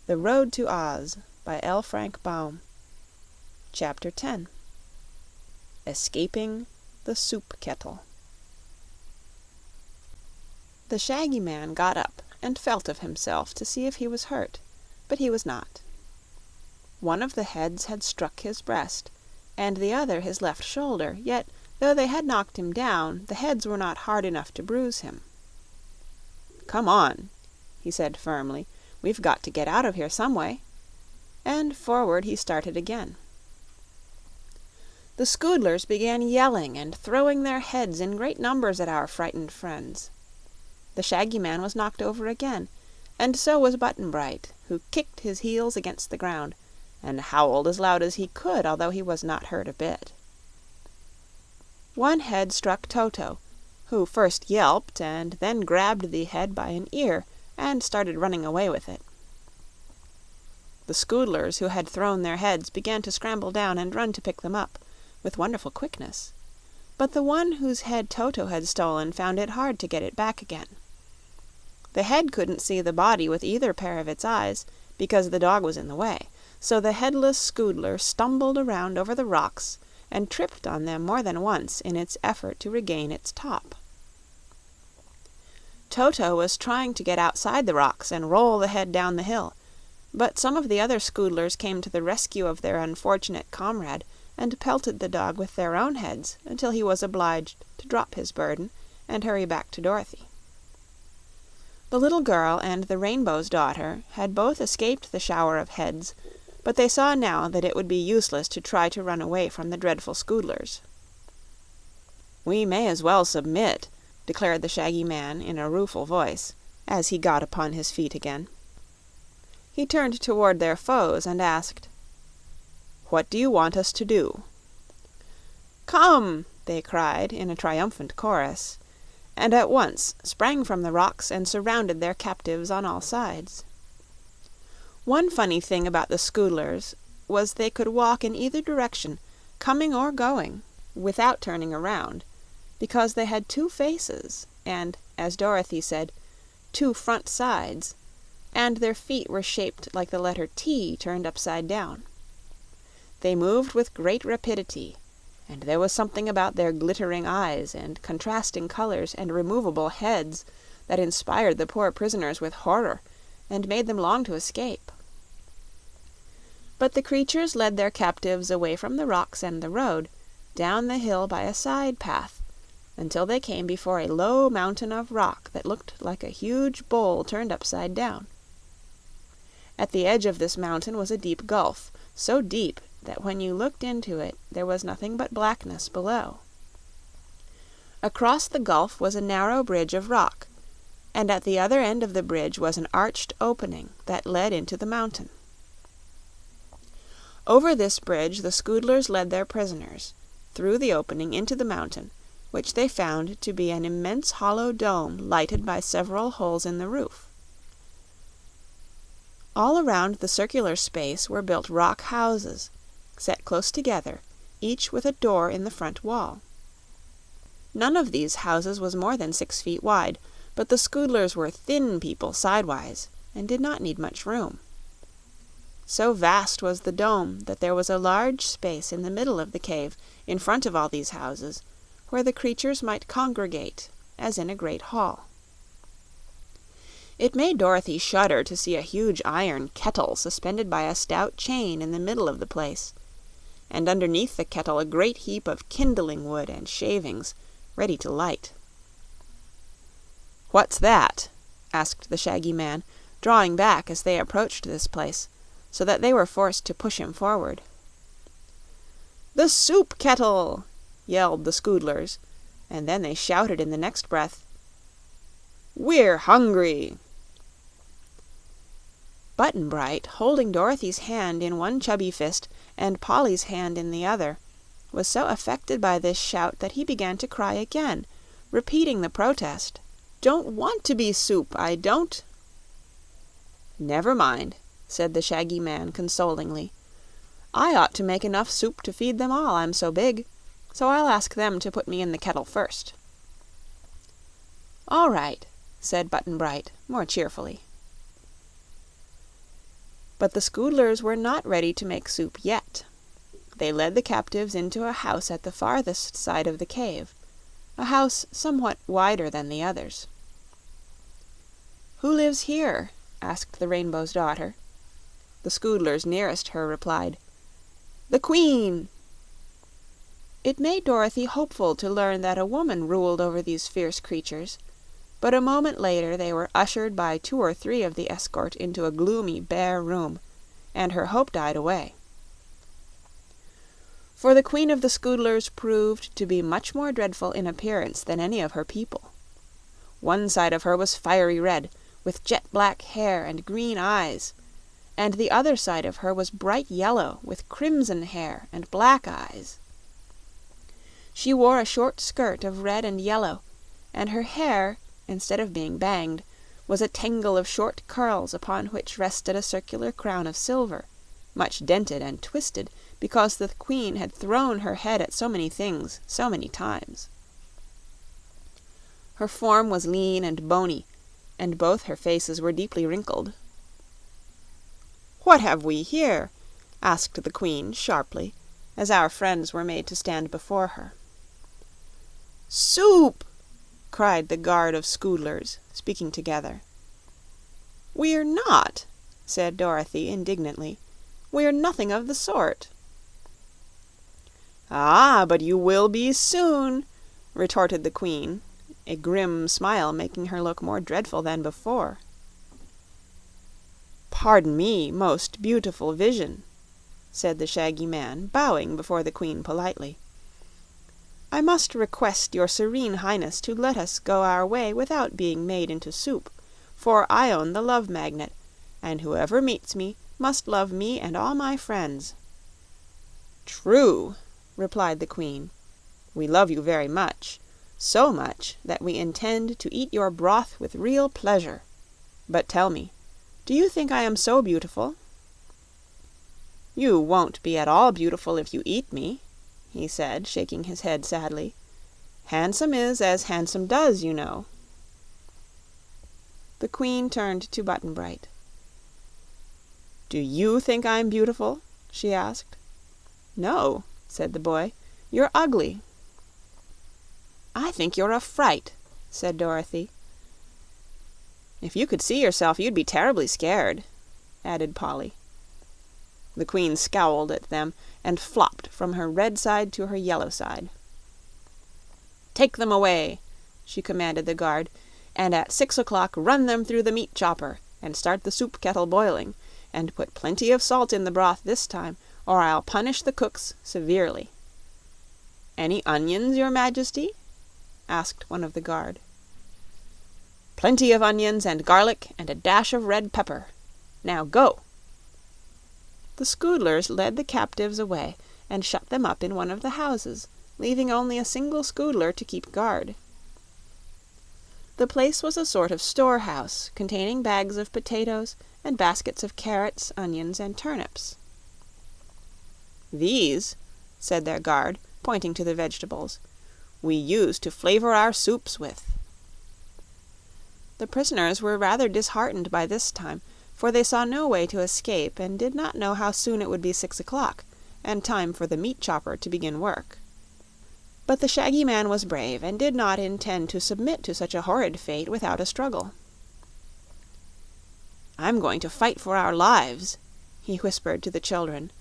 The Road to Oz by L. Frank Baum. Chapter 10. Escaping the Soup-Kettle. The Shaggy Man got up and felt of himself to see if he was hurt, but he was not. One of the heads had struck his breast, and the other his left shoulder, yet though they had knocked him down, the heads were not hard enough to bruise him. "Come on," he said firmly. "We've got to get out of here some way." And forward he started again. The Scoodlers began yelling and throwing their heads in great numbers at our frightened friends. The Shaggy Man was knocked over again, and so was Button-Bright, who kicked his heels against the ground, and howled as loud as he could, although he was not hurt a bit. One head struck Toto, who first yelped and then grabbed the head by an ear and started running away with it. The Scoodlers who had thrown their heads began to scramble down and run to pick them up, with wonderful quickness, but the one whose head Toto had stolen found it hard to get it back again. The head couldn't see the body with either pair of its eyes, because the dog was in the way, so the headless Scoodler stumbled around over the rocks and tripped on them more than once in its effort to regain its top. Toto was trying to get outside the rocks and roll the head down the hill, but some of the other Scoodlers came to the rescue of their unfortunate comrade and pelted the dog with their own heads until he was obliged to drop his burden and hurry back to Dorothy. The little girl and the Rainbow's Daughter had both escaped the shower of heads, but they saw now that it would be useless to try to run away from the dreadful Scoodlers. "We may as well submit," declared the Shaggy Man in a rueful voice, as he got upon his feet again. He turned toward their foes and asked, "What do you want us to do?" "Come!" they cried in a triumphant chorus, and at once sprang from the rocks and surrounded their captives on all sides. One funny thing about the Scoodlers was they could walk in either direction, coming or going, without turning around, because they had two faces and, as Dorothy said, two front sides, and their feet were shaped like the letter T turned upside down. They moved with great rapidity, and there was something about their glittering eyes and contrasting colors and removable heads that inspired the poor prisoners with horror and made them long to escape. But the creatures led their captives away from the rocks and the road, down the hill by a side path, until they came before a low mountain of rock that looked like a huge bowl turned upside down. At the edge of this mountain was a deep gulf, so deep that when you looked into it there was nothing but blackness below. Across the gulf was a narrow bridge of rock, and at the other end of the bridge was an arched opening that led into the mountain. Over this bridge the Scoodlers led their prisoners, through the opening into the mountain, which they found to be an immense hollow dome lighted by several holes in the roof. All around the circular space were built rock houses, set close together, each with a door in the front wall. None of these houses was more than 6 feet wide, but the Scoodlers were thin people sidewise and did not need much room. So vast was the dome that there was a large space in the middle of the cave, in front of all these houses, where the creatures might congregate, as in a great hall. It made Dorothy shudder to see a huge iron kettle suspended by a stout chain in the middle of the place, and underneath the kettle a great heap of kindling wood and shavings, ready to light. "What's that?" asked the Shaggy Man, drawing back as they approached this place, so that they were forced to push him forward. "The Soup-Kettle!" yelled the Scoodlers, and then they shouted in the next breath, "We're hungry!" Button-Bright, holding Dorothy's hand in one chubby fist and Polly's hand in the other, was so affected by this shout that he began to cry again, repeating the protest, "Don't want to be soup, I don't." "Never mind," said the Shaggy Man consolingly. "I ought to make enough soup to feed them all, I'm so big, so I'll ask them to put me in the kettle first." "All right," said Button-Bright, more cheerfully. But the Scoodlers were not ready to make soup yet. They led the captives into a house at the farthest side of the cave, a house somewhat wider than the others. "Who lives here?" asked the Rainbow's Daughter. The Scoodlers nearest her replied, "The Queen." It made Dorothy hopeful to learn that a woman ruled over these fierce creatures, but a moment later they were ushered by 2 or 3 of the escort into a gloomy, bare room, and her hope died away. For the Queen of the Scoodlers proved to be much more dreadful in appearance than any of her people. One side of her was fiery red, with jet-black hair and green eyes, and the other side of her was bright yellow, with crimson hair and black eyes. She wore a short skirt of red and yellow, and her hair, instead of being banged, was a tangle of short curls upon which rested a circular crown of silver, much dented and twisted because the Queen had thrown her head at so many things so many times. Her form was lean and bony, and both her faces were deeply wrinkled. "What have we here?" asked the Queen sharply, as our friends were made to stand before her. "Soup!" cried the guard of Scoodlers, speaking together. "We're not," said Dorothy indignantly. "We're nothing of the sort." "Ah, but you will be soon," retorted the Queen, a grim smile making her look more dreadful than before. "Pardon me, most beautiful vision," said the Shaggy Man, bowing before the Queen politely. "I must request your Serene Highness to let us go our way without being made into soup, for I own the Love Magnet, and whoever meets me must love me and all my friends." "True," replied the Queen. "We love you very much, so much that we intend to eat your broth with real pleasure. But tell me, do you think I am so beautiful?" "You won't be at all beautiful if you eat me," he said, shaking his head sadly. "Handsome is as handsome does, you know." The Queen turned to Button-Bright. "Do you think I'm beautiful?" she asked. "No," said the boy. "You're ugly." "I think you're a fright," said Dorothy. "If you could see yourself, you'd be terribly scared," added Polly. The Queen scowled at them and flopped from her red side to her yellow side. "Take them away," she commanded the guard, "and at 6 o'clock run them through the meat chopper and start the soup kettle boiling, and put plenty of salt in the broth this time, or I'll punish the cooks severely." "Any onions, your Majesty?" asked one of the guard. "Plenty of onions and garlic and a dash of red pepper. Now go!" The Scoodlers led the captives away and shut them up in one of the houses, leaving only a single Scoodler to keep guard. The place was a sort of storehouse, containing bags of potatoes and baskets of carrots, onions, and turnips. "These," said their guard, pointing to the vegetables, "we use to flavor our soups with." The prisoners were rather disheartened by this time, for they saw no way to escape and did not know how soon it would be 6 o'clock, and time for the meat chopper to begin work. But the Shaggy Man was brave, and did not intend to submit to such a horrid fate without a struggle. "I'm going to fight for our lives," he whispered to the children,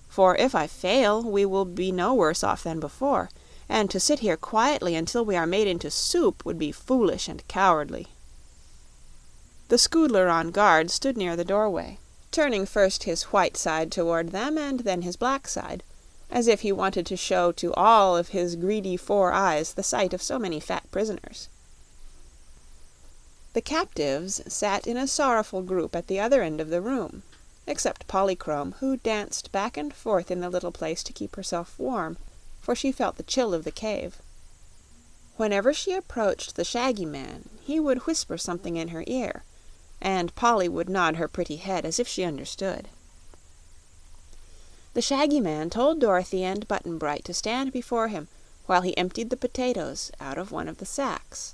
"for if I fail we will be no worse off than before, and to sit here quietly until we are made into soup would be foolish and cowardly." The Scoodler on guard stood near the doorway, turning first his white side toward them and then his black side, as if he wanted to show to all of his greedy 4 eyes the sight of so many fat prisoners. The captives sat in a sorrowful group at the other end of the room, except Polychrome, who danced back and forth in the little place to keep herself warm, for she felt the chill of the cave. Whenever she approached the Shaggy Man, he would whisper something in her ear, and Polly would nod her pretty head as if she understood. The Shaggy Man told Dorothy and Button-Bright to stand before him while he emptied the potatoes out of one of the sacks.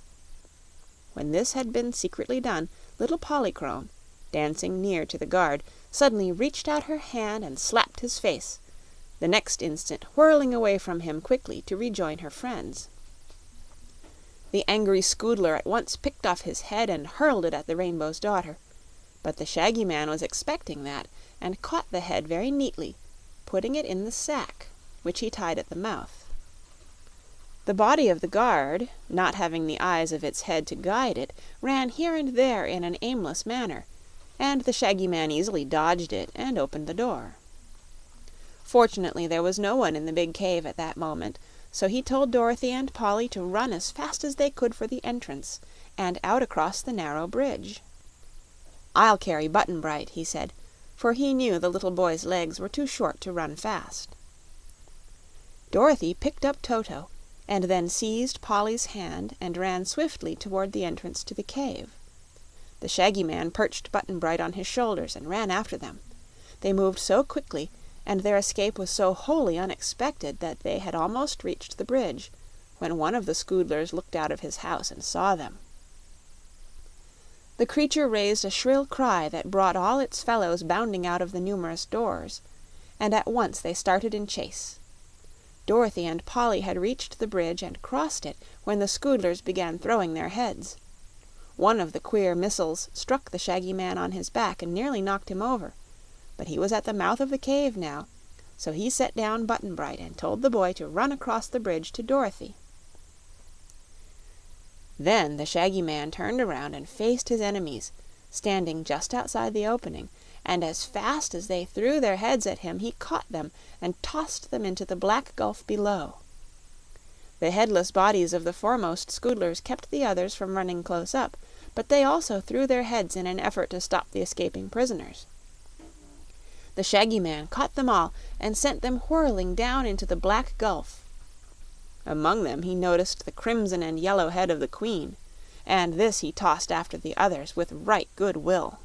When this had been secretly done, little Polychrome, dancing near to the guard, suddenly reached out her hand and slapped his face, the next instant whirling away from him quickly to rejoin her friends. The angry Scoodler at once picked off his head and hurled it at the Rainbow's Daughter, but the Shaggy Man was expecting that and caught the head very neatly, putting it in the sack, which he tied at the mouth. The body of the guard, not having the eyes of its head to guide it, ran here and there in an aimless manner, and the Shaggy Man easily dodged it and opened the door. Fortunately, there was no one in the big cave at that moment, so he told Dorothy and Polly to run as fast as they could for the entrance, and out across the narrow bridge. "I'll carry Button-Bright," he said, for he knew the little boy's legs were too short to run fast. Dorothy picked up Toto, and then seized Polly's hand and ran swiftly toward the entrance to the cave. The Shaggy Man perched Button-Bright on his shoulders and ran after them. They moved so quickly, and their escape was so wholly unexpected that they had almost reached the bridge, when one of the Scoodlers looked out of his house and saw them. The creature raised a shrill cry that brought all its fellows bounding out of the numerous doors, and at once they started in chase. Dorothy and Polly had reached the bridge and crossed it when the Scoodlers began throwing their heads. One of the queer missiles struck the Shaggy Man on his back and nearly knocked him over, but he was at the mouth of the cave now, so he set down Button-Bright and told the boy to run across the bridge to Dorothy. Then the Shaggy Man turned around and faced his enemies, standing just outside the opening, and as fast as they threw their heads at him he caught them and tossed them into the black gulf below. The headless bodies of the foremost Scoodlers kept the others from running close up, but they also threw their heads in an effort to stop the escaping prisoners. The Shaggy Man caught them all and sent them whirling down into the black gulf. Among them he noticed the crimson and yellow head of the Queen, and this he tossed after the others with right good will.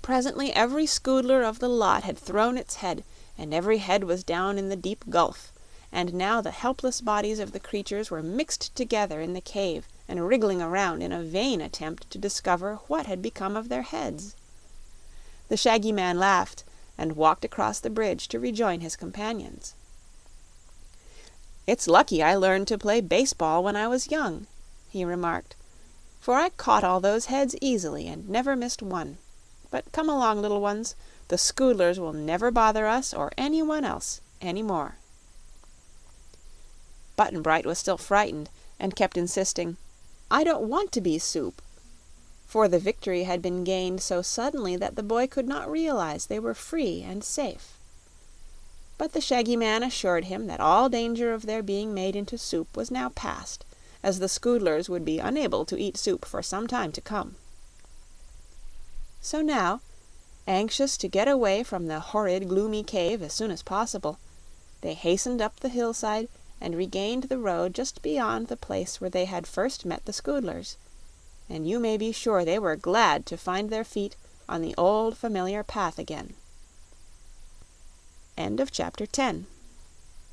Presently every Scoodler of the lot had thrown its head, and every head was down in the deep gulf, and now the helpless bodies of the creatures were mixed together in the cave and wriggling around in a vain attempt to discover what had become of their heads. The Shaggy Man laughed and walked across the bridge to rejoin his companions. "It's lucky I learned to play baseball when I was young," he remarked, "for I caught all those heads easily and never missed one. But come along, little ones. The Scoodlers will never bother us or anyone else any more." Button-Bright was still frightened and kept insisting, "I don't want to be Soup," for the victory had been gained so suddenly that the boy could not realize they were free and safe. But the Shaggy Man assured him that all danger of their being made into soup was now past, as the Scoodlers would be unable to eat soup for some time to come. So now, anxious to get away from the horrid, gloomy cave as soon as possible, they hastened up the hillside and regained the road just beyond the place where they had first met the Scoodlers, and you may be sure they were glad to find their feet on the old familiar path again. End of Chapter 10.